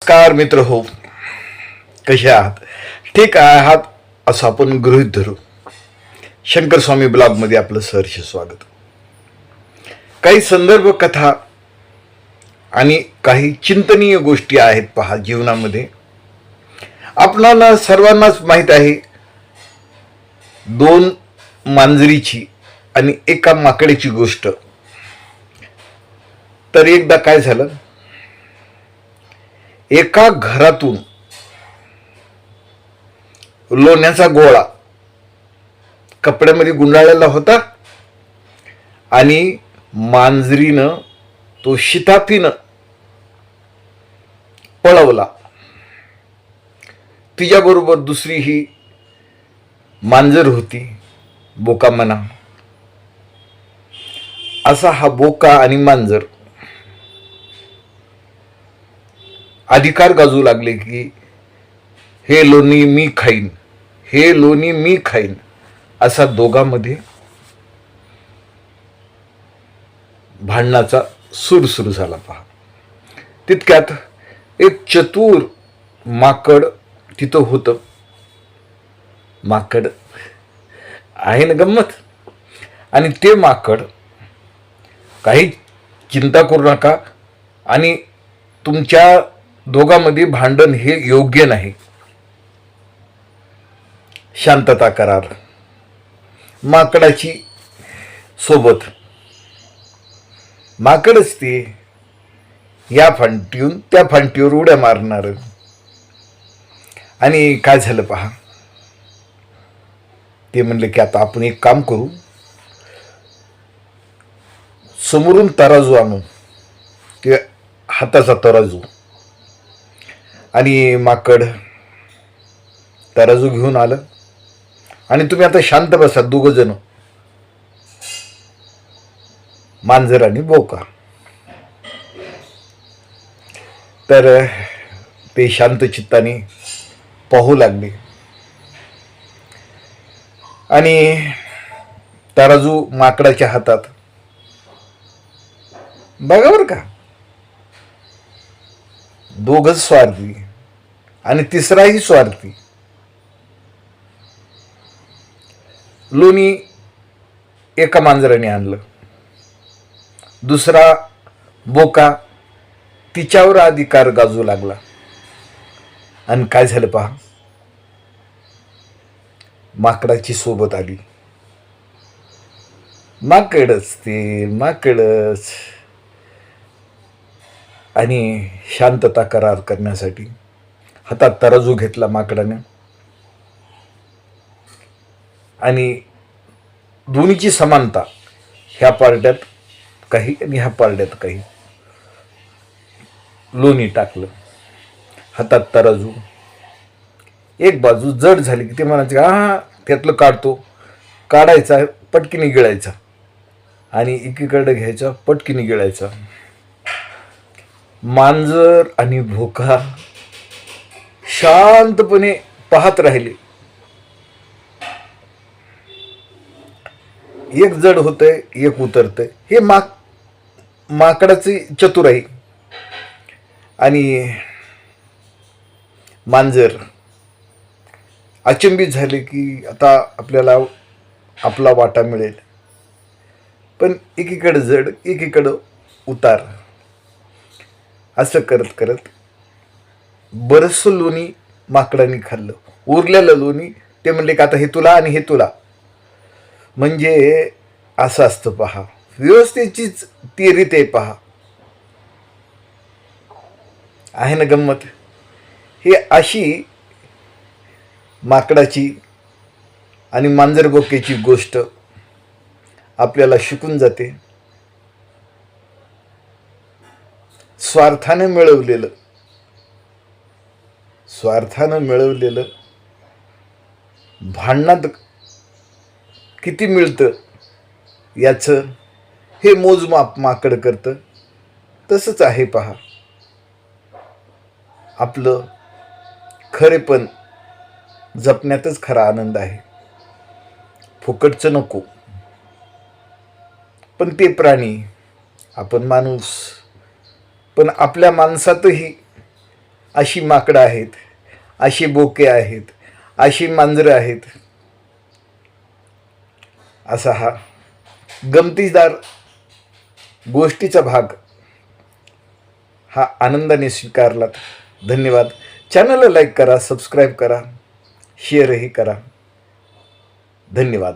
नमस्कार मित्र हो, कसे आहात? ठीक आहात असं आपण गृहीत धरू. शंकर स्वामी ब्लॉगमध्ये आपलं सहर्ष स्वागत. काही संदर्भ कथा आणि काही चिंतनीय गोष्टी आहेत पहा जीवनामध्ये. आपणाला सर्वांनाच माहीत आहे, दोन मांजरीची आणि एका माकडाची गोष्ट. तर एकदा काय झालं, एका घरातून लोण्याचा गोळा कपड्यामध्ये गुंडाळलेला होता आणि मांजरीनं तो शिताफीनं पळवला. तिच्याबरोबर दुसरी ही मांजर होती, बोका म्हणा. असा हा बोका आणि मांजर अधिकार गाजू लागले की हे लोणी मी खाईन, हे लोणी मी खाईन. असा दोघांमध्ये भांडणाचा सूर सुरू झाला पहा. तितक्यात एक चतुर माकड तिथं होतं. माकड आहे ना गंमत. आणि ते माकड, काही चिंता करू नका आणि तुमच्या दोघांमध्ये भांडण हे योग्य नाही, शांतता करार. माकडाची सोबत माकडच ते या फांटीहून त्या फांटीवर उड्या मारणार. आणि काय झालं पहा, ते म्हणले की आता आपण एक काम करू, समोरून तराजू आणू, ते हाताचा तराजू. आणि माकड तराजू घेऊन आलं आणि तुम्ही आता शांत बसा दोघ जण, मांजर आणि बोका. तर ते शांत चित्ताने पाहू लागले आणि तराजू माकडाच्या हातात. बघा बर का, दोघच स्वार्थी आणि तिसराही स्वार्थी. लोणी एका मांजराने आणलं, दुसरा बोका तिच्यावर अधिकार गाजू लागला. आणि काय झालं पहा, माकडाची सोबत आली. माकडच ते माकडच. आणि शांतता करार करण्यासाठी हातात तराजू घेतला माकडाने आणि दोन्हीची समानता, ह्या पारड्यात काही आणि ह्या पारड्यात काही. लोणी टाकलं, हातात तराजू. एक बाजू जड झाली की ते म्हणायचे हा त्यातलं काढतो, काढायचा पटकीने गिळायचा आणि एकीकडे घ्यायचा पटकीने गिळायचा. मांजर आणि भोका शांतपणे पाहत राहिले. एक जड होतंय, एक उतरतंय. हे माकडाची चतुराई. आणि मांजर अचंबित झाले की आता आपल्याला आपला वाटा मिळेल, पण एकीकडे जड एकीकडं उतार. असं करत करत बरंचसं लोणी माकडाने खाल्लं. उरलेलं लोणी ते म्हणले की आता हे तुला आणि हे तुला. म्हणजे असं असतं पहा, व्यवस्थेचीच ती रीत आहे पहा. आहे ना गंमत. ही अशी माकडाची आणि मांजर बोक्याची गोष्ट आपल्याला शिकून जाते. स्वार्थाने मिळवलेलं भांडणात किती मिळतं याचं हे मोजमाप माकड करतं. तसंच आहे पहा, आपलं खरेपण जपण्यातच खरा आनंद आहे. फुकटचं नको. पण ते प्राणी, आपण माणूस, पण आपल्या माणसातही अशी माकडं आहेत, अशी बोके आहेत, अशी मांजरं आहेत. असा हा गमतीदार गोष्टीचा भाग हा आनंदाने स्वीकारलात. धन्यवाद. चॅनलला लाईक करा, सबस्क्राईब करा, शेअरही करा. धन्यवाद.